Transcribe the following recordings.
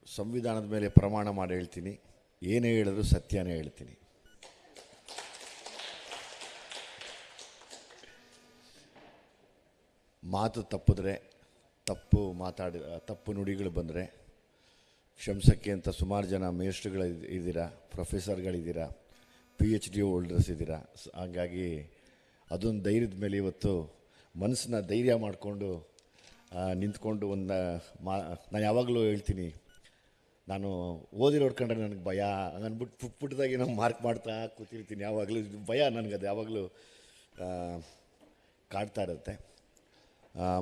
ಸಂವಿಧಾನದ ಮೇಲೆ ಪ್ರಮಾಣ ಮಾಡಿ ಹೇಳ್ತೀನಿ, ಏನೇ ಹೇಳಿದ್ರು ಸತ್ಯನೇ ಹೇಳ್ತೀನಿ. ಮಾತು ತಪ್ಪಿದ್ರೆ, ತಪ್ಪು ನುಡಿಗಳು ಬಂದರೆ ಕ್ಷಮಿಸೋಕ್ಕೆ ಅಂತ ಸುಮಾರು ಜನ ಮೇಸ್ಟ್ರುಗಳು ಇದ್ದೀರಾ, ಪ್ರೊಫೆಸರ್ಗಳಿದ್ದೀರಾ, PhD ಹೋಲ್ಡರ್ಸ್ ಇದ್ದೀರಾ. ಹಾಗಾಗಿ ಅದೊಂದು ಧೈರ್ಯದ ಮೇಲೆ ಇವತ್ತು ಮನಸ್ಸನ್ನ ಧೈರ್ಯ ಮಾಡಿಕೊಂಡು ನಿಂತ್ಕೊಂಡು ನಾನು ಯಾವಾಗಲೂ ಹೇಳ್ತೀನಿ, ನಾನು ಓದಿರೋರು ಕಂಡ್ರೆ ನನಗೆ ಭಯ ಅಂದ್ಬಿಟ್ಟು ಪುಟ್ಟದಾಗಿ ನಾವು ಮಾರ್ಕ್ ಮಾಡ್ತಾ ಕೂತಿರ್ತೀನಿ. ಯಾವಾಗಲೂ ಭಯ ನನಗದು ಯಾವಾಗಲೂ ಕಾಡ್ತಾ ಇರುತ್ತೆ.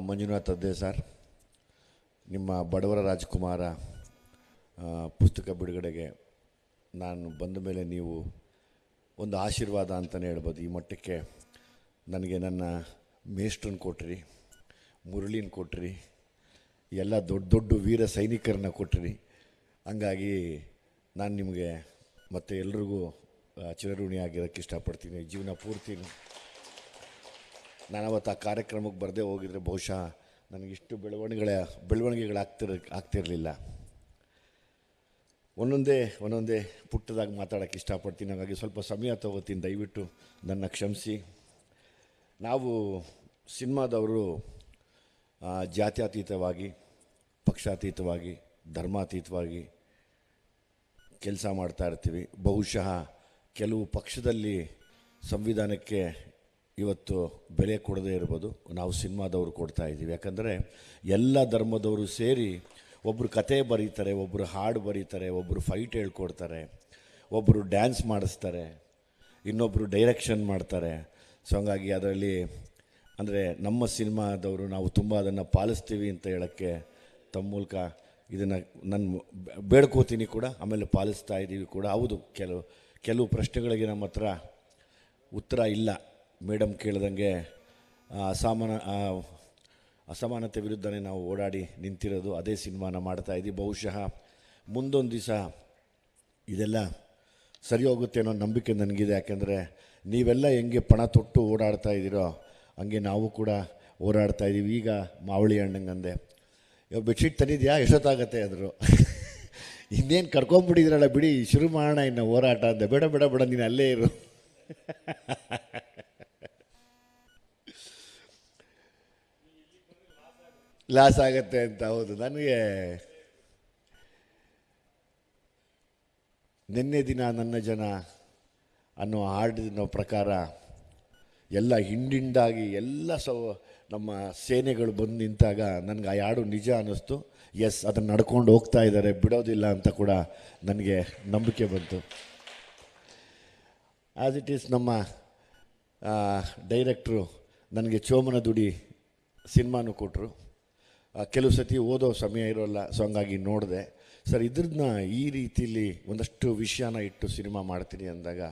ಮಂಜುನಾಥ್ ಅದ್ದೆ ಸರ್, ನಿಮ್ಮ ಬಡವರ ರಾಜ್ಕುಮಾರ ಪುಸ್ತಕ ಬಿಡುಗಡೆಗೆ ನಾನು ಬಂದ ಮೇಲೆ ನೀವು ಒಂದು ಆಶೀರ್ವಾದ ಅಂತಲೇ ಹೇಳ್ಬೋದು. ಈ ಮಟ್ಟಕ್ಕೆ ನನಗೆ ನನ್ನ ಮೇಷ್ಟ್ರನ್ನ ಕೊಟ್ರಿ, ಮುರಳಿನ ಕೊಟ್ರಿ, ಎಲ್ಲ ದೊಡ್ಡ ದೊಡ್ಡ ವೀರ ಸೈನಿಕರನ್ನ ಕೊಟ್ರಿ. ಹಂಗಾಗಿ ನಾನು ನಿಮಗೆ ಮತ್ತು ಎಲ್ರಿಗೂ ಚಿರಋಣಿ ಆಗಿರೋಕ್ಕೆ ಇಷ್ಟಪಡ್ತೀನಿ ಜೀವನ ಪೂರ್ತಿನೂ. ನಾನು ಅವತ್ತು ಆ ಕಾರ್ಯಕ್ರಮಕ್ಕೆ ಬರದೇ ಹೋಗಿದ್ರೆ ಬಹುಶಃ ನನಗಿಷ್ಟು ಬೆಳವಣಿಗೆಗಳಾಗ್ತಿರಲಿಲ್ಲ. ಒಂದೊಂದೇ ಪುಟ್ಟದಾಗಿ ಮಾತಾಡೋಕ್ಕೆ ಇಷ್ಟಪಡ್ತೀನಿ. ಹಾಗಾಗಿ ಸ್ವಲ್ಪ ಸಮಯ ತೊಗೋತೀನಿ, ದಯವಿಟ್ಟು ನನ್ನ ಕ್ಷಮಿಸಿ. ನಾವು ಸಿನಿಮಾದವರು ಜಾತ್ಯತೀತವಾಗಿ, ಪಕ್ಷಾತೀತವಾಗಿ, ಧರ್ಮಾತೀತವಾಗಿ ಕೆಲಸ ಮಾಡ್ತಾ ಇರ್ತೀವಿ. ಬಹುಶಃ ಕೆಲವು ಪಕ್ಷದಲ್ಲಿ ಸಂವಿಧಾನಕ್ಕೆ ಇವತ್ತು ಬೆಲೆ ಕೊಡದೇ ಇರ್ಬೋದು, ನಾವು ಸಿನಿಮಾದವರು ಕೊಡ್ತಾ ಇದ್ದೀವಿ. ಯಾಕಂದರೆ ಎಲ್ಲ ಧರ್ಮದವರು ಸೇರಿ ಒಬ್ಬರು ಕತೆ ಬರೀತಾರೆ, ಒಬ್ಬರು ಹಾಡು ಬರೀತಾರೆ, ಒಬ್ಬರು ಫೈಟ್ ಹೇಳ್ಕೊಡ್ತಾರೆ, ಒಬ್ಬರು ಡ್ಯಾನ್ಸ್ ಮಾಡಿಸ್ತಾರೆ, ಇನ್ನೊಬ್ಬರು ಡೈರೆಕ್ಷನ್ ಮಾಡ್ತಾರೆ. ಸೊ ಹಂಗಾಗಿ ಅದರಲ್ಲಿ ಅಂದರೆ ನಮ್ಮ ಸಿನಿಮಾದವರು ನಾವು ತುಂಬ ಅದನ್ನು ಪಾಲಿಸ್ತೀವಿ ಅಂತ ಹೇಳೋಕ್ಕೆ ತಮ್ಮ ಮೂಲಕ ಇದನ್ನು ನಾನು ಬೇಡ್ಕೋತೀನಿ ಕೂಡ, ಆಮೇಲೆ ಪಾಲಿಸ್ತಾ ಇದ್ದೀವಿ ಕೂಡ. ಹೌದು, ಕೆಲವು ಪ್ರಶ್ನೆಗಳಿಗೆ ನಮ್ಮ ಹತ್ರ ಉತ್ತರ ಇಲ್ಲ. ಮೇಡಮ್ ಕೇಳ್ದಂಗೆ ಅಸಮಾನತೆ ವಿರುದ್ಧನೇ ನಾವು ಓಡಾಡಿ ನಿಂತಿರೋದು, ಅದೇ ಸಿನಿಮಾನ ಮಾಡ್ತಾಯಿದ್ದೀವಿ. ಬಹುಶಃ ಮುಂದೊಂದು ದಿವಸ ಇದೆಲ್ಲ ಸರಿ ಹೋಗುತ್ತೆ ಅನ್ನೋ ನಂಬಿಕೆ ನನಗಿದೆ. ಯಾಕೆಂದರೆ ನೀವೆಲ್ಲ ಹೆಂಗೆ ಪಣ ತೊಟ್ಟು ಓಡಾಡ್ತಾ ಇದ್ದೀರೋ ಹಂಗೆ ನಾವು ಕೂಡ ಓಡಾಡ್ತಾ ಇದ್ದೀವಿ. ಈಗ ಮಾವಳಿ ಹಣ್ಣಂಗಂದೆ, ಇವಾಗ ಬೆಡ್ಶೀಟ್ ತಂದಿದ್ಯಾ, ಎಷ್ಟೊತ್ತಾಗತ್ತೆ ಅಂದರು. ಇನ್ನೇನು ಕರ್ಕೊಂಬಿಟ್ಟಿದ್ರಲ್ಲ ಬಿಡಿ, ಶುರು ಮಾಡೋಣ ಇನ್ನು ಹೋರಾಟ ಅಂದೆ. ಬೇಡ ಬೇಡ ಬೇಡ, ನೀನು ಅಲ್ಲೇ ಇರು. ಲಾಸ್ ಆಗತ್ತೆ ಅಂತ. ಹೌದು, ನನಗೆ ನಿನ್ನೆ ದಿನ ನನ್ನ ಜನ ಅನ್ನೋ ಹಾಡಿನ ಪ್ರಕಾರ ಎಲ್ಲ ಹಿಂಡಿಂಡಾಗಿ ಎಲ್ಲ ನಮ್ಮ ಸೇನೆಗಳು ಬಂದು ನಿಂತಾಗ ನನಗೆ ಆ ಹಾಡು ನಿಜ ಅನ್ನಿಸ್ತು. ಎಸ್, ಅದನ್ನು ನಡ್ಕೊಂಡು ಹೋಗ್ತಾ ಇದ್ದಾರೆ, ಬಿಡೋದಿಲ್ಲ ಅಂತ ಕೂಡ ನನಗೆ ನಂಬಿಕೆ ಬಂತು. ಆ್ಯಸ್ ಇಟ್ ಈಸ್ ನಮ್ಮ ಡೈರೆಕ್ಟ್ರು ನನಗೆ ಚೋಮನ ದುಡಿ ಸಿನಿಮಾನು ಕೊಟ್ಟರು. ಕೆಲವು ಸತಿ ಓದೋ ಸಮಯ ಇರೋಲ್ಲ, ಸೊ ಹಂಗಾಗಿ ನೋಡಿದೆ. ಸರ್, ಇದ್ರನ್ನ ಈ ರೀತಿಯಲ್ಲಿ ಒಂದಷ್ಟು ವಿಷಯನ ಇಟ್ಟು ಸಿನಿಮಾ ಮಾಡ್ತೀನಿ ಅಂದಾಗ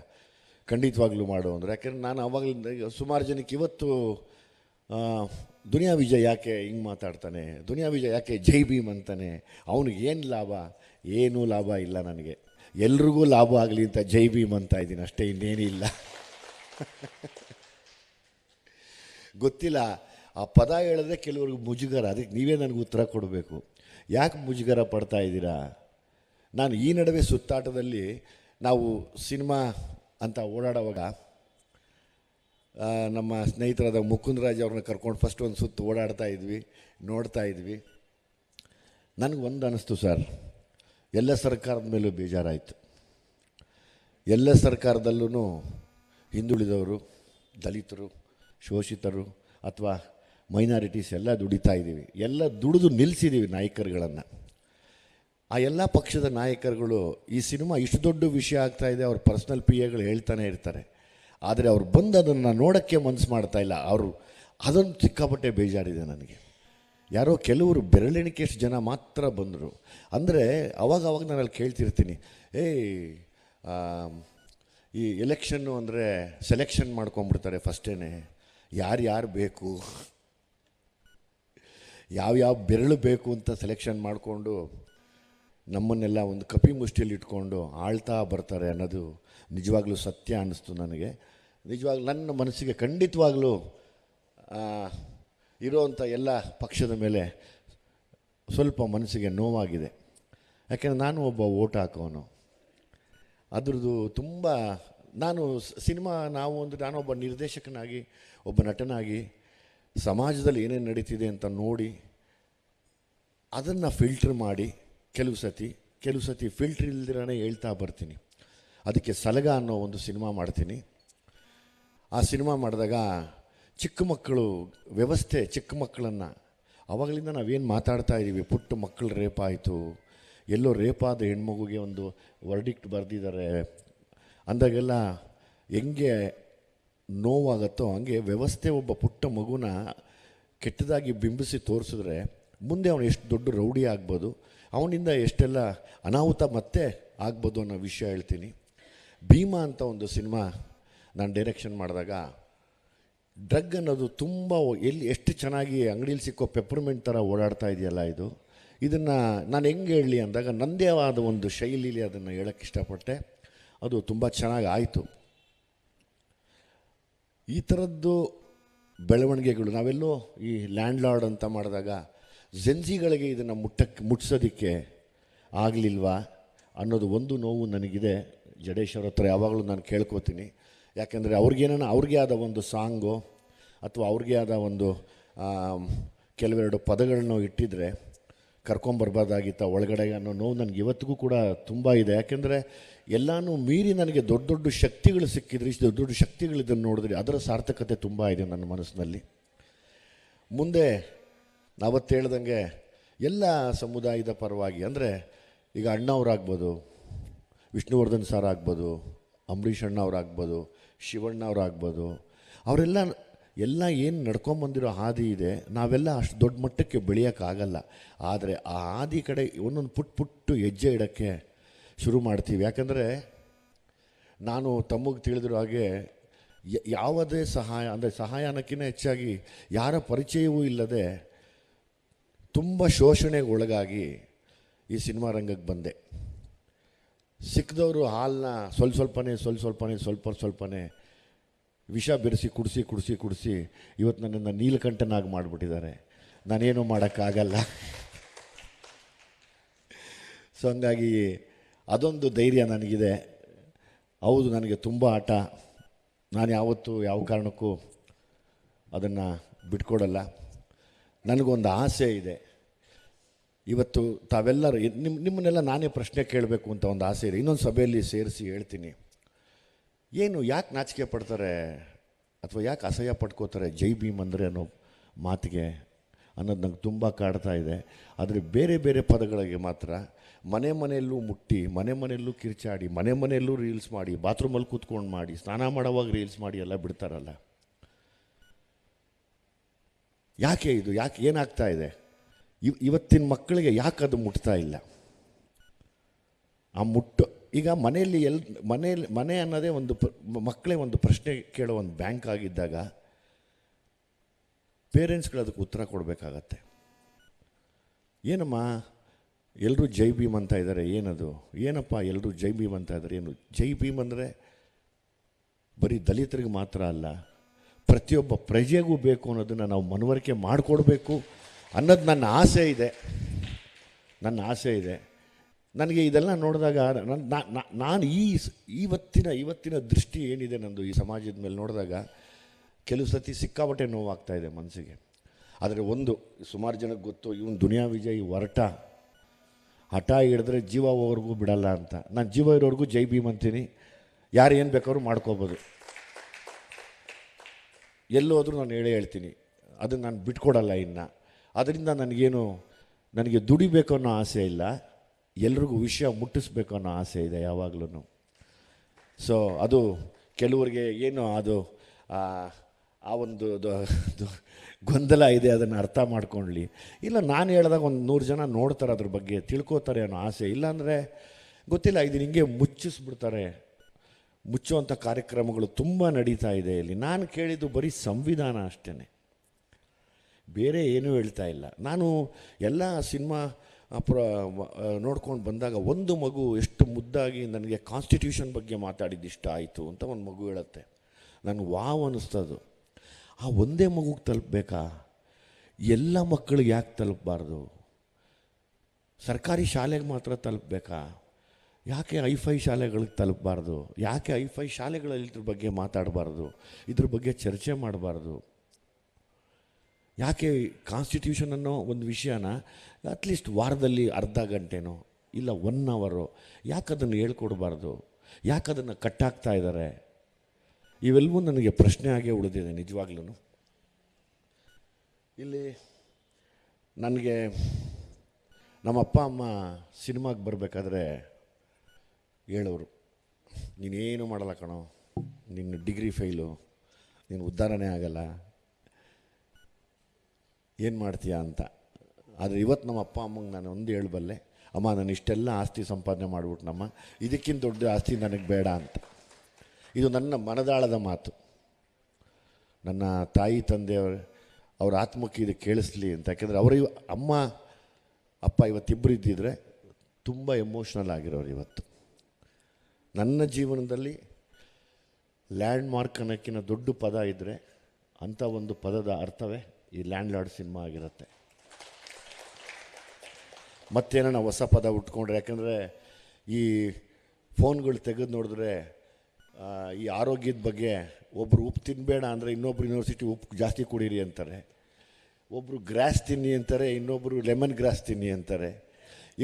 ಖಂಡಿತವಾಗ್ಲೂ ಮಾಡು ಅಂದರೆ. ಯಾಕೆಂದರೆ ನಾನು ಆವಾಗಲಿಂದ ಸುಮಾರು ಜನಕ್ಕೆ ಇವತ್ತು ದುನಿಯಾ ವಿಜಯ್ ಯಾಕೆ ಹಿಂಗೆ ಮಾತಾಡ್ತಾನೆ, ದುನಿಯಾ ವಿಜಯ್ ಯಾಕೆ ಜೈ ಭೀಮ್ ಅಂತಾನೆ, ಅವನಿಗೆ ಏನು ಲಾಭ? ಏನೂ ಲಾಭ ಇಲ್ಲ ನನಗೆ. ಎಲ್ರಿಗೂ ಲಾಭ ಆಗಲಿ ಅಂತ ಜೈ ಭೀಮ್ ಅಂತ ಇದ್ದೀನಿ ಅಷ್ಟೇ, ಇನ್ನೇನಿಲ್ಲ. ಗೊತ್ತಿಲ್ಲ, ಆ ಪದ ಹೇಳಿದ್ರೆ ಕೆಲವ್ರಿಗೆ ಮುಜುಗರ. ಅದಕ್ಕೆ ನೀವೇ ನನಗೆ ಉತ್ತರ ಕೊಡಬೇಕು. ಯಾಕೆ ಮುಜುಗರ ಪಡ್ತಾ ಇದ್ದೀರಾ? ನಾನು ಈ ನಡುವೆ ಸುತ್ತಾಟದಲ್ಲಿ ನಾವು ಸಿನಿಮಾ ಅಂತ ಓಡಾಡುವಾಗ ನಮ್ಮ ಸ್ನೇಹಿತರಾದ ಮುಕುಂದರಾಜ್ ಅವ್ರನ್ನ ಕರ್ಕೊಂಡು ಫಸ್ಟ್ ಒಂದು ಸುತ್ತು ಓಡಾಡ್ತಾ ಇದ್ವಿ, ನೋಡ್ತಾ ಇದ್ವಿ. ನನಗೊಂದು ಅನ್ನಿಸ್ತು ಸರ್, ಎಲ್ಲ ಸರ್ಕಾರದ ಮೇಲೂ ಬೇಜಾರಾಯಿತು. ಎಲ್ಲ ಸರ್ಕಾರದಲ್ಲೂ ಹಿಂದುಳಿದವರು, ದಲಿತರು, ಶೋಷಿತರು ಅಥವಾ ಮೈನಾರಿಟೀಸ್ ಎಲ್ಲ ದುಡಿತಾ ಇದ್ದೀವಿ. ಎಲ್ಲ ದುಡಿದು ನಿಲ್ಲಿಸಿದ್ದೀವಿ ನಾಯಕರುಗಳನ್ನು. ಆ ಎಲ್ಲ ಪಕ್ಷದ ನಾಯಕರುಗಳು ಈ ಸಿನಿಮಾ ಇಷ್ಟು ದೊಡ್ಡ ವಿಷಯ ಆಗ್ತಾಯಿದೆ, ಅವ್ರ ಪರ್ಸ್ನಲ್ PAಗಳು ಹೇಳ್ತಾನೆ ಇರ್ತಾರೆ. ಆದರೆ ಅವ್ರು ಬಂದು ಅದನ್ನು ನೋಡೋಕ್ಕೆ ಮನಸ್ಸು ಮಾಡ್ತಾಯಿಲ್ಲ. ಅದೊಂದು ಸಿಕ್ಕಾಪಟ್ಟೆ ಬೇಜಾರಿದೆ ನನಗೆ. ಯಾರೋ ಕೆಲವರು ಬೆರಳೆಣಿಕೆಯಷ್ಟು ಜನ ಮಾತ್ರ ಬಂದರು. ಅಂದರೆ ಅವಾಗ ನಾನು ಅಲ್ಲಿ ಕೇಳ್ತಿರ್ತೀನಿ, ಈ ಎಲೆಕ್ಷನ್ನು ಅಂದರೆ ಸೆಲೆಕ್ಷನ್ ಮಾಡ್ಕೊಂಬಿಡ್ತಾರೆ ಫಸ್ಟೇ. ಯಾರು ಬೇಕು, ಯಾವ್ಯಾವ ಬೆರಳು ಬೇಕು ಅಂತ ಸೆಲೆಕ್ಷನ್ ಮಾಡಿಕೊಂಡು ನಮ್ಮನ್ನೆಲ್ಲ ಒಂದು ಕಪಿ ಮುಷ್ಟಿಯಲ್ಲಿ ಇಟ್ಕೊಂಡು ಆಳ್ತಾ ಬರ್ತಾರೆ ಅನ್ನೋದು ನಿಜವಾಗ್ಲೂ ಸತ್ಯ ಅನ್ನಿಸ್ತು ನನಗೆ. ನಿಜವಾಗ್ಲೂ ನನ್ನ ಮನಸ್ಸಿಗೆ ಖಂಡಿತವಾಗ್ಲೂ ಇರೋವಂಥ ಎಲ್ಲ ಪಕ್ಷದ ಮೇಲೆ ಸ್ವಲ್ಪ ಮನಸ್ಸಿಗೆ ನೋವಾಗಿದೆ. ಯಾಕೆಂದರೆ ನಾನು ಒಬ್ಬ ಓಟ್ ಹಾಕೋನು. ಅದ್ರದ್ದು ತುಂಬ ನಾನು ಸಿನಿಮಾ ನಾವು ಅಂದರೆ ನಾನೊಬ್ಬ ನಿರ್ದೇಶಕನಾಗಿ ಒಬ್ಬ ನಟನಾಗಿ ಸಮಾಜದಲ್ಲಿ ಏನೇನು ನಡೀತಿದೆ ಅಂತ ನೋಡಿ ಅದನ್ನು ಫಿಲ್ಟ್ರ್ ಮಾಡಿ ಕೆಲವು ಸತಿ ಫಿಲ್ಟ್ರ್ ಇಲ್ದಿರೇ ಹೇಳ್ತಾ ಬರ್ತೀನಿ. ಅದಕ್ಕೆ ಸಲಗ ಅನ್ನೋ ಒಂದು ಸಿನಿಮಾ ಮಾಡ್ತೀನಿ. ಆ ಸಿನಿಮಾ ಮಾಡಿದಾಗ ಚಿಕ್ಕ ಮಕ್ಕಳು ವ್ಯವಸ್ಥೆ, ಚಿಕ್ಕ ಮಕ್ಕಳನ್ನು ಆವಾಗಲಿಂದ ನಾವೇನು ಮಾತಾಡ್ತಾ ಇದ್ದೀವಿ, ಪುಟ್ಟ ಮಕ್ಕಳು ರೇಪ್ ಆಯಿತು, ಎಲ್ಲೋ ರೇಪಾದ ಹೆಣ್ಮಗುಗೆ ಒಂದು ವರ್ಡಿಕ್ಟ್ ಬರೆದಿದ್ದಾರೆ ಅಂದಾಗೆಲ್ಲ ಹೆಂಗೆ ನೋವಾಗತ್ತೋ ಹಂಗೆ ವ್ಯವಸ್ಥೆ ಒಬ್ಬ ಪುಟ್ಟ ಮಗುನ ಕೆಟ್ಟದಾಗಿ ಬಿಂಬಿಸಿ ತೋರಿಸಿದ್ರೆ ಮುಂದೆ ಅವನು ಎಷ್ಟು ದೊಡ್ಡ ರೌಡಿ ಆಗ್ಬೋದು, ಅವನಿಂದ ಎಷ್ಟೆಲ್ಲ ಅನಾಹುತ ಮತ್ತೆ ಆಗ್ಬೋದು ಅನ್ನೋ ವಿಷಯ ಹೇಳ್ತೀನಿ. ಭೀಮಾ ಅಂತ ಒಂದು ಸಿನಿಮಾ ನಾನು ಡೈರೆಕ್ಷನ್ ಮಾಡಿದಾಗ ಡ್ರಗ್ ಅನ್ನೋದು ತುಂಬ ಎಷ್ಟು ಚೆನ್ನಾಗಿ ಅಂಗಡೀಲಿ ಸಿಕ್ಕೋ ಪೆಪ್ಪರ್ಮೆಂಟ್ ಥರ ಓಡಾಡ್ತಾ ಇದೆಯಲ್ಲ, ಇದನ್ನು ನಾನು ಹೆಂಗೆ ಹೇಳಲಿ ಅಂದಾಗ ನನ್ನದೇ ಆದ ಒಂದು ಶೈಲಿಲಿ ಅದನ್ನು ಹೇಳೋಕ್ಕೆ ಇಷ್ಟಪಟ್ಟೆ. ಅದು ತುಂಬ ಚೆನ್ನಾಗಿ ಆಯಿತು. ಈ ಥರದ್ದು ಬೆಳವಣಿಗೆಗಳು ನಾವೆಲ್ಲೋ ಈ ಲ್ಯಾಂಡ್ ಲಾರ್ಡ್ ಅಂತ ಮಾಡಿದಾಗ ಜೆನ್ಸಿಗಳಿಗೆ ಇದನ್ನು ಮುಟ್ಸೋದಕ್ಕೆ ಆಗಲಿಲ್ವಾ ಅನ್ನೋದು ಒಂದು ನೋವು ನನಗಿದೆ. ಜಡೇಶ್ವರ ಹತ್ರ ಯಾವಾಗಲೂ ನಾನು ಕೇಳ್ಕೊತೀನಿ. ಯಾಕೆಂದರೆ ಅವ್ರಿಗೆ ಆದ ಒಂದು ಸಾಂಗು ಅಥವಾ ಅವ್ರಿಗೆ ಆದ ಒಂದು ಕೆಲವೆರಡು ಪದಗಳನ್ನ ಇಟ್ಟಿದ್ರೆ ಕರ್ಕೊಂಬರ್ಬಾರ್ದಾಗಿತ್ತ ಒಳಗಡೆ ಅನ್ನೋ ನೋವು ನನಗೆ ಇವತ್ತಿಗೂ ಕೂಡ ತುಂಬ ಇದೆ. ಯಾಕೆಂದರೆ ಎಲ್ಲನೂ ಮೀರಿ ನನಗೆ ದೊಡ್ಡ ದೊಡ್ಡ ಶಕ್ತಿಗಳು ಸಿಕ್ಕಿದ್ರೆ, ಇಷ್ಟು ದೊಡ್ಡ ದೊಡ್ಡ ಶಕ್ತಿಗಳಿದ್ದನ್ನು ನೋಡಿದ್ರೆ ಅದರ ಸಾರ್ಥಕತೆ ತುಂಬ ಇದೆ ನನ್ನ ಮನಸ್ಸಿನಲ್ಲಿ. ಮುಂದೆ ನಾವತ್ತು ಹೇಳ್ದಂಗೆ ಎಲ್ಲ ಸಮುದಾಯದ ಪರವಾಗಿ ಅಂದರೆ ಈಗ ಅಣ್ಣವ್ರಾಗ್ಬೋದು, ವಿಷ್ಣುವರ್ಧನ್ ಸರ್ ಆಗ್ಬೋದು, ಅಂಬರೀಷ್ ಅಣ್ಣವ್ರಾಗ್ಬೋದು, ಶಿವಣ್ಣ ಅವರಾಗ್ಬೋದು, ಅವರೆಲ್ಲ ಏನು ನಡ್ಕೊಂಬಂದಿರೋ ಹಾದಿ ಇದೆ, ನಾವೆಲ್ಲ ಅಷ್ಟು ದೊಡ್ಡ ಮಟ್ಟಕ್ಕೆ ಬೆಳೆಯೋಕ್ಕಾಗಲ್ಲ. ಆದರೆ ಆ ಹಾದಿ ಕಡೆ ಒಂದೊಂದು ಪುಟ್ಟು ಹೆಜ್ಜೆ ಇಡೋಕ್ಕೆ ಶುರು ಮಾಡ್ತೀವಿ. ಯಾಕಂದರೆ ನಾನು ತಮಗೆ ತಿಳಿದಿರೋ ಹಾಗೆ ಯಾವುದೇ ಸಹಾಯ ಅಂದರೆ ಸಹಾಯನಕ್ಕಿಂತ ಹೆಚ್ಚಾಗಿ ಯಾರ ಪರಿಚಯವೂ ಇಲ್ಲದೆ ತುಂಬ ಶೋಷಣೆಗೆ ಒಳಗಾಗಿ ಈ ಸಿನಿಮಾ ರಂಗಕ್ಕೆ ಬಂದೆ. ಸಿಕ್ಕದವರು ಹಾಲನ್ನ ಸ್ವಲ್ಪನೇ ವಿಷ ಬೆರೆಸಿ ಕುಡಿಸಿ ಇವತ್ತು ನನ್ನನ್ನು ನೀಲಕಂಠನಾಗಿ ಮಾಡಿಬಿಟ್ಟಿದ್ದಾರೆ. ನಾನೇನು ಮಾಡೋಕ್ಕಾಗಲ್ಲ. ಸೊ ಹಂಗಾಗಿ ಅದೊಂದು ಧೈರ್ಯ ನನಗಿದೆ. ಹೌದು, ನನಗೆ ತುಂಬ ಆಟ. ನಾನು ಯಾವತ್ತೂ ಯಾವ ಕಾರಣಕ್ಕೂ ಅದನ್ನು ಬಿಟ್ಕೊಡಲ್ಲ. ನನಗೊಂದು ಆಸೆ ಇದೆ. ಇವತ್ತು ತಾವೆಲ್ಲರೂ ನಿಮ್ಮನ್ನೆಲ್ಲ ನಾನೇ ಪ್ರಶ್ನೆ ಕೇಳಬೇಕು ಅಂತ ಒಂದು ಆಸೆ ಇದೆ. ಇನ್ನೊಂದು ಸಭೆಯಲ್ಲಿ ಸೇರಿಸಿ ಹೇಳ್ತೀನಿ. ಯಾಕೆ ನಾಚಿಕೆ ಪಡ್ತಾರೆ ಅಥವಾ ಯಾಕೆ ಅಸಹ್ಯ ಪಡ್ಕೋತಾರೆ ಜೈ ಭೀಮ್ ಅಂದರೆ ಅನ್ನೋ ಮಾತಿಗೆ ಅನ್ನೋದು ನಂಗೆ ತುಂಬ ಕಾಡ್ತಾ ಇದೆ. ಆದರೆ ಬೇರೆ ಬೇರೆ ಪದಗಳಿಗೆ ಮಾತ್ರ ಮನೆಯಲ್ಲೂ ಮುಟ್ಟಿ, ಮನೆಯಲ್ಲೂ ಕಿರ್ಚಾಡಿ, ಮನೆಯಲ್ಲೂ ರೀಲ್ಸ್ ಮಾಡಿ, ಬಾತ್ರೂಮಲ್ಲಿ ಕೂತ್ಕೊಂಡು ಮಾಡಿ, ಸ್ನಾನ ಮಾಡೋವಾಗ ರೀಲ್ಸ್ ಮಾಡಿ ಎಲ್ಲ ಬಿಡ್ತಾರಲ್ಲ. ಯಾಕೆ ಏನಾಗ್ತಾ ಇದೆ? ಇವತ್ತಿನ ಮಕ್ಕಳಿಗೆ ಯಾಕೆ ಅದು ಮುಟ್ತಾ ಇಲ್ಲ? ಆ ಈಗ ಮನೆಯಲ್ಲಿ ಮನೆ ಅನ್ನೋದೇ ಒಂದು ಮಕ್ಕಳೇ ಒಂದು ಪ್ರಶ್ನೆ ಕೇಳೋ ಒಂದು ಬ್ಯಾಂಕ್ ಆಗಿದ್ದಾಗ ಪೇರೆಂಟ್ಸ್ಗಳು ಅದಕ್ಕೆ ಉತ್ತರ ಕೊಡಬೇಕಾಗತ್ತೆ. ಏನಮ್ಮ ಎಲ್ಲರೂ ಜೈ ಭೀಮ್ ಅಂತ ಇದ್ದಾರೆ, ಏನಪ್ಪ ಎಲ್ಲರೂ ಜೈ ಭೀಮ್ ಅಂತ ಇದ್ದಾರೆ? ಏನು ಜೈ ಭೀಮ್ ಅಂದರೆ ಬರೀ ದಲಿತರಿಗೆ ಮಾತ್ರ ಅಲ್ಲ, ಪ್ರತಿಯೊಬ್ಬ ಪ್ರಜೆಗೂ ಬೇಕು ಅನ್ನೋದನ್ನು ನಾವು ಮನವರಿಕೆ ಮಾಡಿಕೊಡ್ಬೇಕು ಅನ್ನೋದು ನನ್ನ ಆಸೆ ಇದೆ. ನನಗೆ ಇದೆಲ್ಲ ನೋಡಿದಾಗ ನಾನು ಇವತ್ತಿನ ದೃಷ್ಟಿ ಏನಿದೆ ನಂದು ಈ ಸಮಾಜದ ಮೇಲೆ ನೋಡಿದಾಗ ಕೆಲವು ಸತಿ ಸಿಕ್ಕಾಪಟ್ಟೆ ನೋವಾಗ್ತಾಯಿದೆ ಮನಸ್ಸಿಗೆ. ಆದರೆ ಒಂದು ಸುಮಾರು ಜನಕ್ಕೆ ಗೊತ್ತು, ಇವನು ದುನಿಯಾ ವಿಜಯ್ ಹಠ ಹಿಡಿದ್ರೆ ಜೀವ ಹೋಗೋರ್ಗೂ ಬಿಡಲ್ಲ ಅಂತ. ನಾನು ಜೀವ ಇರೋರ್ಗೂ ಜೈ ಭೀಮ್ ಅಂತೀನಿ. ಯಾರು ಏನು ಬೇಕಾದ್ರೂ ಮಾಡ್ಕೋಬೋದು. ಎಲ್ಲೋದ್ರೂ ನಾನು ಹೇಳ್ತೀನಿ, ಅದನ್ನು ನಾನು ಬಿಟ್ಕೊಡಲ್ಲ. ಅದರಿಂದ ನನಗೆ ದುಡಿಬೇಕು ಅನ್ನೋ ಆಸೆ ಇಲ್ಲ, ಎಲ್ರಿಗೂ ವಿಷಯ ಮುಟ್ಟಿಸ್ಬೇಕು ಅನ್ನೋ ಆಸೆ ಇದೆ ಯಾವಾಗಲೂ. ಸೊ ಅದು ಕೆಲವರಿಗೆ ಅದು ಆ ಒಂದು ಗೊಂದಲ ಇದೆ, ಅದನ್ನು ಅರ್ಥ ಮಾಡ್ಕೊಳ್ಳಿ. ಇಲ್ಲ, ನಾನು ಹೇಳಿದಾಗ ಒಂದು 100 ಜನ ನೋಡ್ತಾರೆ, ಅದ್ರ ಬಗ್ಗೆ ತಿಳ್ಕೊತಾರೆ ಅನ್ನೋ ಆಸೆ. ಇಲ್ಲಾಂದರೆ ಗೊತ್ತಿಲ್ಲ, ಇದನ್ನು ಹಿಂಗೆ ಮುಚ್ಚಿಸ್ಬಿಡ್ತಾರೆ. ಮುಚ್ಚುವಂಥ ಕಾರ್ಯಕ್ರಮಗಳು ತುಂಬ ನಡೀತಾ ಇದೆ ಇಲ್ಲಿ. ನಾನು ಕೇಳಿದ್ದು ಬರೀ ಸಂವಿಧಾನ ಅಷ್ಟೇ, ಬೇರೆ ಏನೂ ಹೇಳ್ತಾ ಇಲ್ಲ. ನಾನು ಎಲ್ಲ ಸಿನಿಮಾ ನೋಡ್ಕೊಂಡು ಬಂದಾಗ ಒಂದು ಮಗು ಎಷ್ಟು ಮುದ್ದಾಗಿ ನನಗೆ ಕಾನ್ಸ್ಟಿಟ್ಯೂಷನ್ ಬಗ್ಗೆ ಮಾತಾಡಿದ್ದು ಇಷ್ಟ ಆಯಿತು ಅಂತ ಒಂದು ಮಗು ಹೇಳುತ್ತೆ. ನನಗೆ ವಾವ್ ಅನ್ನಿಸ್ತದು. ಆ ಒಂದೇ ಮಗುಗೆ ತಲುಪಬೇಕಾ? ಎಲ್ಲ ಮಕ್ಕಳಿಗೆ ಯಾಕೆ ತಲುಪಬಾರ್ದು? ಸರ್ಕಾರಿ ಶಾಲೆಗೆ ಮಾತ್ರ ತಲುಪಬೇಕಾ? ಯಾಕೆ ಐಫೈ ಶಾಲೆಗಳಿಗೆ ತಲುಪಬಾರ್ದು? ಯಾಕೆ ಐಫೈ ಶಾಲೆಗಳಲ್ಲಿ ಇದ್ರ ಬಗ್ಗೆ ಮಾತಾಡಬಾರ್ದು? ಇದ್ರ ಬಗ್ಗೆ ಚರ್ಚೆ ಮಾಡಬಾರ್ದು? ಯಾಕೆ ಕಾನ್ಸ್ಟಿಟ್ಯೂಷನ್ ಅನ್ನೋ ಒಂದು ವಿಷಯನ ಅಟ್ಲೀಸ್ಟ್ ವಾರದಲ್ಲಿ ಅರ್ಧ ಗಂಟೆನೋ ಇಲ್ಲ 1 ಅವರೋ ಯಾಕೆ ಅದನ್ನು ಹೇಳ್ಕೊಡ್ಬಾರ್ದು? ಯಾಕೆ ಅದನ್ನು ಕಟ್ಟಾಕ್ತಾ ಇದ್ದಾರೆ? ಇವೆಲ್ಲವೂ ನನಗೆ ಪ್ರಶ್ನೆ ಆಗೇ ಉಳಿದಿದೆ ನಿಜವಾಗ್ಲೂ. ಇಲ್ಲಿ ನನಗೆ ನಮ್ಮ ಅಪ್ಪ ಅಮ್ಮ ಸಿನಿಮಾಗೆ ಬರಬೇಕಾದ್ರೆ ಹೇಳೋರು, ನೀನೇನು ಮಾಡಲ್ಲ ಕಣೋ, ನಿನ್ನ ಡಿಗ್ರಿ ಫೇಲು, ನೀನು ಉದ್ಧಾರನೇ ಆಗಲ್ಲ, ಏನು ಮಾಡ್ತೀಯ ಅಂತ. ಆದರೆ ಇವತ್ತು ನಮ್ಮ ಅಪ್ಪ ಅಮ್ಮಂಗೆ ನಾನು ಒಂದು ಹೇಳಬಲ್ಲೆ, ಅಮ್ಮ ನಾನು ಇಷ್ಟೆಲ್ಲ ಆಸ್ತಿ ಸಂಪಾದನೆ ಮಾಡಿಬಿಟ್ನಮ್ಮ, ಇದಕ್ಕಿಂತ ದೊಡ್ಡ ಆಸ್ತಿ ನನಗೆ ಬೇಡ ಅಂತ. ಇದು ನನ್ನ ಮನದಾಳದ ಮಾತು. ನನ್ನ ತಾಯಿ ತಂದೆಯವರು ಅವ್ರ ಆತ್ಮಕ್ಕೆ ಇದು ಕೇಳಿಸ್ಲಿ ಅಂತ. ಯಾಕೆಂದರೆ ಅವರು ಅಮ್ಮ ಅಪ್ಪ ಇವತ್ತಿಬ್ಬರು ಇದ್ದಿದ್ರೆ ತುಂಬ ಎಮೋಷ್ನಲ್ ಆಗಿರೋರು. ಇವತ್ತು ನನ್ನ ಜೀವನದಲ್ಲಿ ಲ್ಯಾಂಡ್ ಮಾರ್ಕ್ ಅನ್ನೋಕ್ಕಿಂತ ದೊಡ್ಡ ಪದ ಇದ್ದರೆ ಅಂಥ ಒಂದು ಪದದ ಅರ್ಥವೇ ಈ ಲ್ಯಾಂಡ್ ಲಾರ್ಡ್ ಸಿನಿಮಾ ಆಗಿರುತ್ತೆ. ಮತ್ತೇನೋ ಹೊಸ ಪದ ಉಟ್ಕೊಂಡ್ರೆ, ಯಾಕಂದರೆ ಈ ಫೋನ್ಗಳು ತೆಗೆದು ನೋಡಿದ್ರೆ ಈ ಆರೋಗ್ಯದ ಬಗ್ಗೆ ಒಬ್ಬರು ಉಪ್ಪು ತಿನ್ನಬೇಡ ಅಂದರೆ ಇನ್ನೊಬ್ರು ಯೂನಿವರ್ಸಿಟಿ ಉಪ್ಪು ಜಾಸ್ತಿ ಕುಡೀರಿ ಅಂತಾರೆ, ಒಬ್ಬರು ಗ್ರಾಸ್ ತಿನ್ನಿ ಅಂತಾರೆ, ಇನ್ನೊಬ್ಬರು ಲೆಮನ್ ಗ್ರಾಸ್ ತಿನ್ನಿ ಅಂತಾರೆ.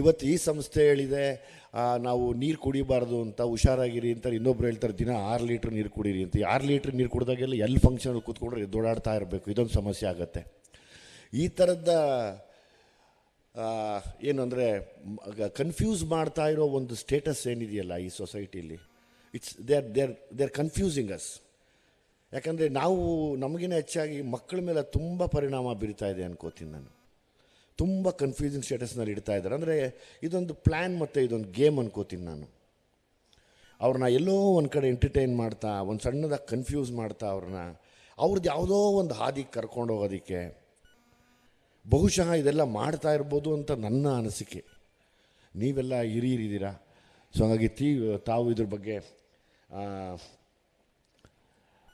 ಇವತ್ತು ಈ ಸಂಸ್ಥೆ ಹೇಳಿದೆ ನಾವು ನೀರು ಕುಡಿಬಾರ್ದು ಅಂತ, ಹುಷಾರಾಗಿರಿ ಅಂತ. ಇನ್ನೊಬ್ರು ಹೇಳ್ತಾರೆ ದಿನ 6 ಲೀಟ್ರ್ ನೀರು ಕುಡೀರಿ ಅಂತ. 6 ಲೀಟ್ರ್ ನೀರು ಕುಡಿದಾಗೆಲ್ಲ ಎಲ್ಲಿ ಫಂಕ್ಷನಲ್ಲಿ ಕೂತ್ಕೊಂಡ್ರೆ ದೋಡಾಡ್ತಾ ಇರಬೇಕು, ಇದೊಂದು ಸಮಸ್ಯೆ ಆಗುತ್ತೆ. ಈ ಥರದ ಏನು ಅಂದರೆ ಕನ್ಫ್ಯೂಸ್ ಮಾಡ್ತಾ ಇರೋ ಒಂದು ಸ್ಟೇಟಸ್ ಏನಿದೆಯಲ್ಲ ಈ ಸೊಸೈಟಿಲಿ, ದೇ ಆರ್ ಕನ್ಫ್ಯೂಸಿಂಗ್ ಅಸ್. ಯಾಕಂದರೆ ನಾವು ನಮಗಿನ ಹೆಚ್ಚಾಗಿ ಮಕ್ಕಳ ಮೇಲೆ ತುಂಬ ಪರಿಣಾಮ ಬೀರ್ತಾ ಇದೆ ಅನ್ಕೋತೀನಿ ನಾನು. ತುಂಬ ಕನ್ಫ್ಯೂಸಿಂಗ್ ಸ್ಟೇಟಸ್ನಲ್ಲಿ ಇಡ್ತಾ ಇದ್ದಾರೆ. ಅಂದರೆ ಇದೊಂದು ಪ್ಲ್ಯಾನ್ ಮತ್ತು ಇದೊಂದು ಗೇಮ್ ಅನ್ಕೋತೀನಿ ನಾನು. ಅವ್ರನ್ನ ಎಲ್ಲೋ ಒಂದು ಕಡೆ ಎಂಟರ್ಟೈನ್ ಮಾಡ್ತಾ, ಒಂದು ಸಣ್ಣದಾಗಿ ಕನ್ಫ್ಯೂಸ್ ಮಾಡ್ತಾ ಅವ್ರದ್ದು ಯಾವುದೋ ಒಂದು ಹಾದಿಗೆ ಕರ್ಕೊಂಡು ಹೋಗೋದಕ್ಕೆ ಬಹುಶಃ ಇದೆಲ್ಲ ಮಾಡ್ತಾ ಇರ್ಬೋದು ಅಂತ ನನ್ನ ಅನಿಸಿಕೆ. ನೀವೆಲ್ಲ ಹಿರಿಯರಿದ್ದೀರಾ, ಸೊ ಹಾಗಾಗಿ ತಾವು ಇದ್ರ ಬಗ್ಗೆ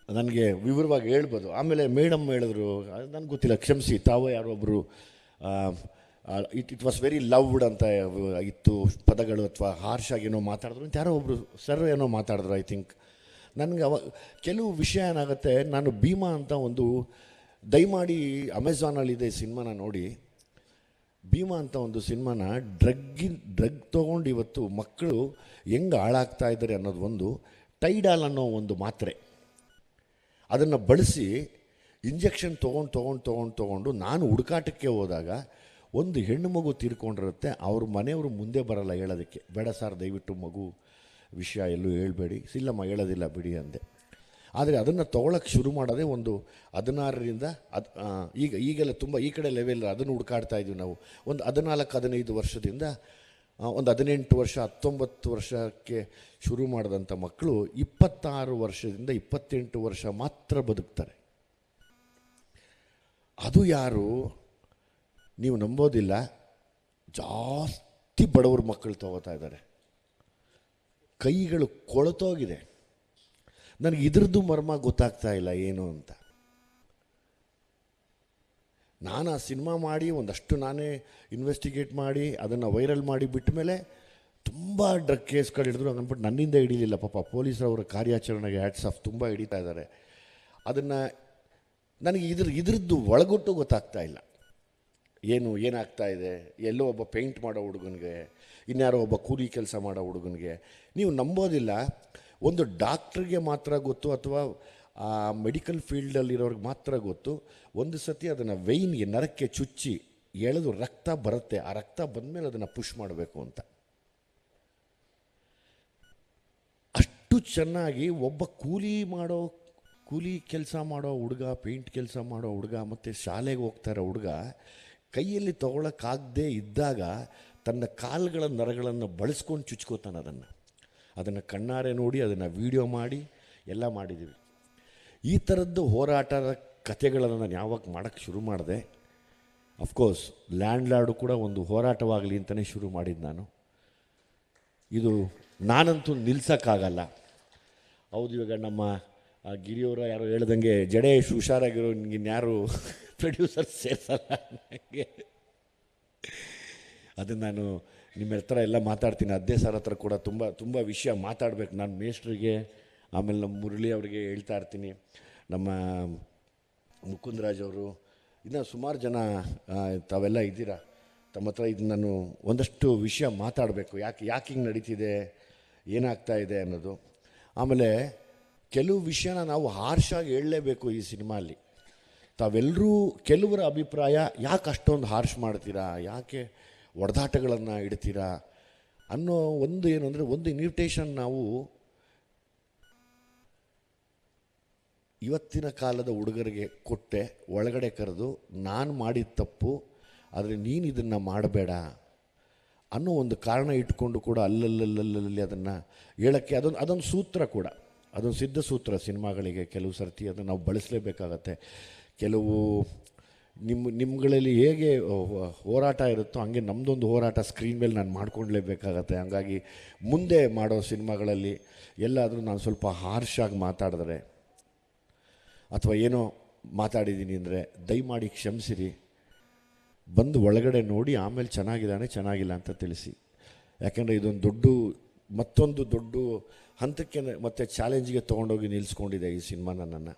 ನನಗೆ ವಿವರವಾಗಿ ಹೇಳ್ಬೋದು. ಆಮೇಲೆ ಮೇಡಮ್ ಹೇಳಿದ್ರು, ನನಗೆ ಗೊತ್ತಿಲ್ಲ, ಕ್ಷಮಿಸಿ, ತಾವು ಯಾರೊಬ್ಬರು ಇಟ್ ವಾಸ್ ವೆರಿ ಲವ್ಡ್ ಅಂತ ಇತ್ತು ಪದಗಳು, ಅಥವಾ ಹಾರ್ಶ್ ಆಗಿ ಏನೋ ಮಾತಾಡಿದ್ರು ಅಂತ ಯಾರೋ ಒಬ್ಬರು ಸರ್ ಏನೋ ಮಾತಾಡಿದ್ರು. ಐ ಥಿಂಕ್ ನನಗೆ ಕೆಲವು ವಿಷಯ ಏನಾಗುತ್ತೆ, ನಾನು ಭೀಮಾ ಅಂತ ಒಂದು ದಯಮಾಡಿ ಅಮೆಝಾನಲ್ಲಿದೆ ಸಿನಿಮಾನ ನೋಡಿ. ಭೀಮಾ ಅಂತ ಒಂದು ಸಿನಿಮಾನ ಡ್ರಗ್ ತೊಗೊಂಡು ಇವತ್ತು ಮಕ್ಕಳು ಹೆಂಗೆ ಹಾಳಾಗ್ತಾ ಇದ್ದಾರೆ ಅನ್ನೋದು ಒಂದು ಟೈಡಾಲ್ ಅನ್ನೋ ಒಂದು ಮಾತ್ರೆ, ಅದನ್ನು ಬಳಸಿ ಇಂಜೆಕ್ಷನ್ ತೊಗೊಂಡು ನಾನು ಹುಡುಕಾಟಕ್ಕೆ ಹೋದಾಗ ಒಂದು ಹೆಣ್ಣು ಮಗು ತೀರ್ಕೊಂಡಿರುತ್ತೆ. ಅವ್ರ ಮನೆಯವರು ಮುಂದೆ ಬರಲ್ಲ ಹೇಳೋದಕ್ಕೆ, ಬೇಡ ಸರ್ ದಯವಿಟ್ಟು ಮಗು ವಿಷಯ ಎಲ್ಲೂ ಹೇಳ್ಬೇಡಿ. ಇಲ್ಲಮ್ಮ ಹೇಳೋದಿಲ್ಲ ಬಿಡಿ ಅಂದೆ. ಆದರೆ ಅದನ್ನು ತೊಗೊಳಕ್ಕೆ ಶುರು ಮಾಡೋದೇ ಒಂದು 16ರಿಂದ ಈಗೆಲ್ಲ ತುಂಬ ಈ ಕಡೆ ಲೆವೆಲ್ ಅದನ್ನು ಹುಡುಕಾಡ್ತಾ ಇದ್ದೀವಿ ನಾವು. ಒಂದು 14-15 ವರ್ಷದಿಂದ ಒಂದು 18 ವರ್ಷ 19 ವರ್ಷಕ್ಕೆ ಶುರು ಮಾಡಿದಂಥ ಮಕ್ಕಳು 26 ವರ್ಷದಿಂದ 28 ವರ್ಷ ಮಾತ್ರ ಬದುಕ್ತಾರೆ. ಅದು ಯಾರು ನೀವು ನಂಬೋದಿಲ್ಲ, ಜಾಸ್ತಿ ಬಡವ್ರ ಮಕ್ಕಳು ತಗೋತಾ ಇದ್ದಾರೆ. ಕೈಗಳು ಕೊಳತೋಗಿದೆ. ನನಗೆ ಇದ್ರದ್ದು ಮರ್ಮ ಗೊತ್ತಾಗ್ತಾ ಇಲ್ಲ ಏನು ಅಂತ. ನಾನು ಆ ಸಿನಿಮಾ ಮಾಡಿ ಒಂದಷ್ಟು ನಾನೇ ಇನ್ವೆಸ್ಟಿಗೇಟ್ ಮಾಡಿ ಅದನ್ನು ವೈರಲ್ ಮಾಡಿ ಬಿಟ್ಟ ಮೇಲೆ ತುಂಬ ಡ್ರಗ್ ಕೇಸ್ಗಳು ಹಿಡಿದ್ರು. ಹಂಗನ್ಬಿಟ್ಟು ನನ್ನಿಂದ ಹಿಡಿಲಿಲ್ಲ, ಪಾಪ ಪೊಲೀಸರವರ ಕಾರ್ಯಾಚರಣೆಗೆ ಹ್ಯಾಟ್ಸ್ ಆಫ್, ತುಂಬ ಹಿಡಿತಾ ಇದ್ದಾರೆ. ಅದನ್ನು ನನಗೆ ಇದ್ರದ್ದು ಒಳಗೊಟ್ಟು ಗೊತ್ತಾಗ್ತಾ ಇಲ್ಲ, ಏನಾಗ್ತಾ ಇದೆ. ಎಲ್ಲೋ ಒಬ್ಬ ಪೇಂಟ್ ಮಾಡೋ ಹುಡುಗನಿಗೆ, ಇನ್ಯಾರೋ ಒಬ್ಬ ಕೂಲಿ ಕೆಲಸ ಮಾಡೋ ಹುಡುಗನಿಗೆ, ನೀವು ನಂಬೋದಿಲ್ಲ, ಒಂದು ಡಾಕ್ಟ್ರಿಗೆ ಮಾತ್ರ ಗೊತ್ತು ಅಥವಾ ಆ ಮೆಡಿಕಲ್ ಫೀಲ್ಡಲ್ಲಿರೋರಿಗೆ ಮಾತ್ರ ಗೊತ್ತು. ಒಂದು ಸತಿ ಅದನ್ನು ವೆಯ್ನ್ಗೆ ನರಕ್ಕೆ ಚುಚ್ಚಿ ಎಳೆದು ರಕ್ತ ಬರುತ್ತೆ, ಆ ರಕ್ತ ಬಂದಮೇಲೆ ಅದನ್ನು ಪುಷ್ ಮಾಡಬೇಕು ಅಂತ. ಅಷ್ಟು ಚೆನ್ನಾಗಿ ಒಬ್ಬ ಕೂಲಿ ಕೆಲಸ ಮಾಡೋ ಹುಡುಗ, ಪೇಂಟ್ ಕೆಲಸ ಮಾಡೋ ಹುಡುಗ ಮತ್ತು ಶಾಲೆಗೆ ಹೋಗ್ತಾ ಇರೋ ಹುಡುಗ ಕೈಯಲ್ಲಿ ತೊಗೊಳಕ್ಕಾಗದೇ ಇದ್ದಾಗ ತನ್ನ ಕಾಲುಗಳ ನರಗಳನ್ನು ಬಳಸ್ಕೊಂಡು ಚುಚ್ಕೋತಾನೆ. ಅದನ್ನು ಕಣ್ಣಾರೆ ನೋಡಿ ಅದನ್ನು ವೀಡಿಯೋ ಮಾಡಿ ಎಲ್ಲ ಮಾಡಿದ್ದೀವಿ. ಈ ಥರದ್ದು ಹೋರಾಟದ ಕಥೆಗಳನ್ನು ನಾನು ಯಾವಾಗ ಮಾಡೋಕ್ಕೆ ಶುರು ಮಾಡಿದೆ, ಅಫ್ಕೋರ್ಸ್ ಲ್ಯಾಂಡ್ ಲಾರ್ಡು ಕೂಡ ಒಂದು ಹೋರಾಟವಾಗಲಿ ಅಂತಲೇ ಶುರು ಮಾಡಿದ್ದು ನಾನು. ಇದು ನಾನಂತೂ ನಿಲ್ಸೋಕ್ಕಾಗಲ್ಲ. ಹೌದು, ಇವಾಗ ನಮ್ಮ ಗಿರಿಯವರ ಯಾರೋ ಹೇಳ್ದಂಗೆ ಜಡೇಶ್ ಹುಷಾರಾಗಿರೋ ಇನ್ಯಾರು ಪ್ರೊಡ್ಯೂಸರ್ ಸೇರಿಸಲ್ಲ ನನಗೆ. ಅದನ್ನು ನಾನು ನಿಮ್ಮ ಹತ್ರ ಎಲ್ಲ ಮಾತಾಡ್ತೀನಿ. ಅದೇ ಸರ್ ಹತ್ರ ಕೂಡ ತುಂಬ ತುಂಬ ವಿಷಯ ಮಾತಾಡಬೇಕು ನಾನು ಮೇಷ್ಟ್ರಿಗೆ, ಆಮೇಲೆ ನಮ್ಮ ಮುರಳಿ ಅವರಿಗೆ ಹೇಳ್ತಾ ಇರ್ತೀನಿ, ನಮ್ಮ ಮುಕುಂದರಾಜ್ ಅವರು, ಇನ್ನು ಸುಮಾರು ಜನ ತಾವೆಲ್ಲ ಇದ್ದೀರಾ. ತಮ್ಮ ಹತ್ರ ಇದು ನಾನು ಒಂದಷ್ಟು ವಿಷಯ ಮಾತಾಡಬೇಕು, ಯಾಕೆ ಹಿಂಗೆ ನಡೀತಿದೆ, ಏನಾಗ್ತಾ ಇದೆ ಅನ್ನೋದು. ಆಮೇಲೆ ಕೆಲವು ವಿಷಯನ ನಾವು ಹಾರ್ಷಾಗಿ ಹೇಳಲೇಬೇಕು ಈ ಸಿನಿಮಾಲಿ. ತಾವೆಲ್ಲರೂ ಕೆಲವರ ಅಭಿಪ್ರಾಯ, ಯಾಕೆ ಅಷ್ಟೊಂದು ಹಾರ್ಷ್ ಮಾಡ್ತೀರಾ, ಯಾಕೆ ಒಡೆದಾಟಗಳನ್ನು ಇಡ್ತೀರಾ ಅನ್ನೋ ಒಂದು ಏನು ಅಂದರೆ, ಒಂದು ಇನ್ವಿಟೇಷನ್ ನಾವು ಇವತ್ತಿನ ಕಾಲದ ಹುಡುಗರಿಗೆ ಕೊಟ್ಟೆ, ಒಳಗಡೆ ಕರೆದು ನಾನು ಮಾಡಿದ ತಪ್ಪು, ಆದರೆ ನೀನು ಇದನ್ನು ಮಾಡಬೇಡ ಅನ್ನೋ ಒಂದು ಕಾರಣ ಇಟ್ಕೊಂಡು ಕೂಡ ಅಲ್ಲಲ್ಲಿ ಅದನ್ನು ಹೇಳೋಕ್ಕೆ ಅದೊಂದು ಸೂತ್ರ ಕೂಡ, ಅದೊಂದು ಸಿದ್ಧ ಸೂತ್ರ ಸಿನಿಮಾಗಳಿಗೆ. ಕೆಲವು ಸರ್ತಿ ಅದನ್ನು ನಾವು ಬಳಸಲೇಬೇಕಾಗತ್ತೆ. ಕೆಲವು ನಿಮ್ಮಗಳಲ್ಲಿ ಹೇಗೆ ಹೋರಾಟ ಇರುತ್ತೋ ಹಂಗೆ ನಮ್ಮದೊಂದು ಹೋರಾಟ ಸ್ಕ್ರೀನ್ ಮೇಲೆ ನಾನು ಮಾಡ್ಕೊಳ್ಲೇಬೇಕಾಗತ್ತೆ. ಹಂಗಾಗಿ ಮುಂದೆ ಮಾಡೋ ಸಿನಿಮಾಗಳಲ್ಲಿ ಎಲ್ಲಾದರೂ ನಾನು ಸ್ವಲ್ಪ ಹಾರ್ಷಾಗಿ ಮಾತಾಡಿದ್ರೆ ಅಥವಾ ಏನೋ ಮಾತಾಡಿದ್ದೀನಿ ಅಂದರೆ ದಯಮಾಡಿ ಕ್ಷಮಿಸಿರಿ, ಬಂದು ಒಳಗಡೆ ನೋಡಿ ಆಮೇಲೆ ಚೆನ್ನಾಗಿದ್ದಾನೆ ಚೆನ್ನಾಗಿಲ್ಲ ಅಂತ ತಿಳಿಸಿ. ಯಾಕೆಂದರೆ ಇದೊಂದು ಮತ್ತೊಂದು ದೊಡ್ಡ ಹಂತಕ್ಕೆ ಮತ್ತು ಚಾಲೆಂಜ್ಗೆ ತೊಗೊಂಡೋಗಿ ನಿಲ್ಲಿಸ್ಕೊಂಡಿದೆ ಈ ಸಿನಿಮಾ ನನ್ನನ್ನು.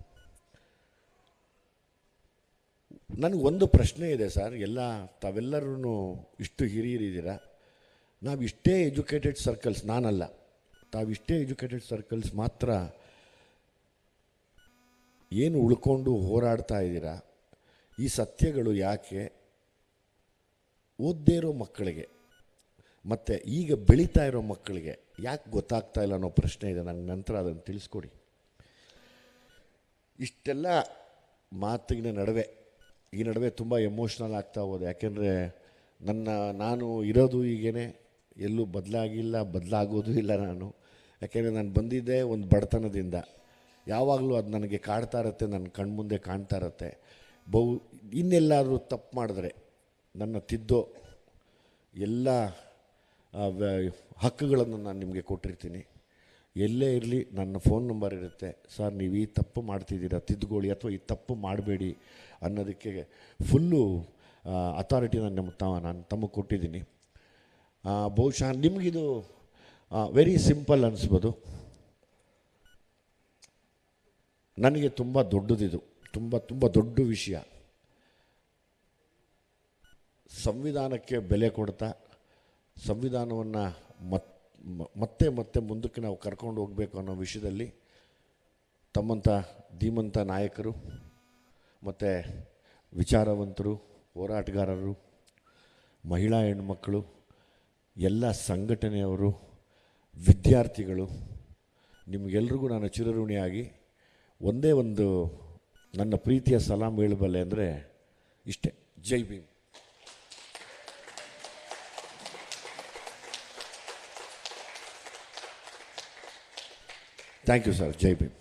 ನನಗೊಂದು ಪ್ರಶ್ನೆ ಇದೆ ಸರ್, ತಾವೆಲ್ಲರೂ ಇಷ್ಟು ಹಿರಿಯರಿದ್ದೀರಾ, ನಾವಿಷ್ಟೇ ಎಜುಕೇಟೆಡ್ ಸರ್ಕಲ್ಸ್, ನಾನಲ್ಲ, ತಾವಿಷ್ಟೇ ಎಜುಕೇಟೆಡ್ ಸರ್ಕಲ್ಸ್ ಮಾತ್ರ ಏನು ಉಳ್ಕೊಂಡು ಹೋರಾಡ್ತಾ ಇದ್ದೀರಾ, ಈ ಸತ್ಯಗಳು ಯಾಕೆ ಓದದೇ ಇರೋ ಮಕ್ಕಳಿಗೆ ಮತ್ತು ಈಗ ಬೆಳೀತಾ ಇರೋ ಮಕ್ಕಳಿಗೆ ಯಾಕೆ ಗೊತ್ತಾಗ್ತಾ ಇಲ್ಲ ಅನ್ನೋ ಪ್ರಶ್ನೆ ಇದೆ ನನಗೆ. ನಂತರ ಅದನ್ನು ತಿಳಿಸ್ಕೊಡಿ. ಇಷ್ಟೆಲ್ಲ ಮಾತಿನ ನಡುವೆ ತುಂಬ ಎಮೋಷ್ನಲ್ ಆಗ್ತಾ ಹೋದೆ. ಯಾಕೆಂದರೆ ನಾನು ಇರೋದು ಈಗೇನೆ, ಎಲ್ಲೂ ಬದಲಾಗೋದು ಇಲ್ಲ ನಾನು. ಯಾಕೆಂದರೆ ನಾನು ಬಂದಿದ್ದೆ ಒಂದು ಬಡತನದಿಂದ, ಯಾವಾಗಲೂ ಅದು ನನಗೆ ಕಾಡ್ತಾ ಇರುತ್ತೆ, ನನ್ನ ಕಣ್ಮುಂದೆ ಕಾಣ್ತಾ ಇರುತ್ತೆ. ಇನ್ನೆಲ್ಲಾದರೂ ತಪ್ಪು ಮಾಡಿದ್ರೆ ನನ್ನ ತಿದ್ದೋ ಎಲ್ಲ ಹಕ್ಕುಗಳನ್ನು ನಾನು ನಿಮಗೆ ಕೊಟ್ಟಿರ್ತೀನಿ. ಎಲ್ಲೇ ಇರಲಿ ನನ್ನ ಫೋನ್ ನಂಬರ್ ಇರುತ್ತೆ, ಸರ್ ನೀವು ಈ ತಪ್ಪು ಮಾಡ್ತಿದ್ದೀರಾ ತಿದ್ದುಕೊಳ್ಳಿ, ಅಥವಾ ಈ ತಪ್ಪು ಮಾಡಬೇಡಿ ಅನ್ನೋದಕ್ಕೆ ಫುಲ್ಲು ಅಥಾರಿಟಿ ನಾನು ತಮಗೆ ಕೊಟ್ಟಿದ್ದೀನಿ. ಬಹುಶಃ ನಿಮಗಿದು ವೆರಿ ಸಿಂಪಲ್ ಅನಿಸ್ಬೋದು, ನನಗೆ ತುಂಬ ದೊಡ್ಡದಿದು, ತುಂಬ ದೊಡ್ಡ ವಿಷಯ. ಸಂವಿಧಾನಕ್ಕೆ ಬೆಲೆ ಕೊಡ್ತಾ ಸಂವಿಧಾನವನ್ನು ಮತ್ತೆ ಮುಂದಕ್ಕೆ ನಾವು ಕರ್ಕೊಂಡು ಹೋಗಬೇಕು ಅನ್ನೋ ವಿಷಯದಲ್ಲಿ ತಮ್ಮಂಥ ಧೀಮಂತ ನಾಯಕರು ಮತ್ತು ವಿಚಾರವಂತರು, ಹೋರಾಟಗಾರರು, ಮಹಿಳಾ ಹೆಣ್ಮಕ್ಕಳು, ಎಲ್ಲ ಸಂಘಟನೆಯವರು, ವಿದ್ಯಾರ್ಥಿಗಳು, ನಿಮಗೆಲ್ರಿಗೂ ನಾನು ಚಿರಋಣಿಯಾಗಿ ಒಂದೇ ಒಂದು ನನ್ನ ಪ್ರೀತಿಯ ಸಲಾಂ ಹೇಳಬಲ್ಲೆ ಅಂದರೆ ಇಷ್ಟೇ. Jai Bhim. Thank you sir. Jai Bhim.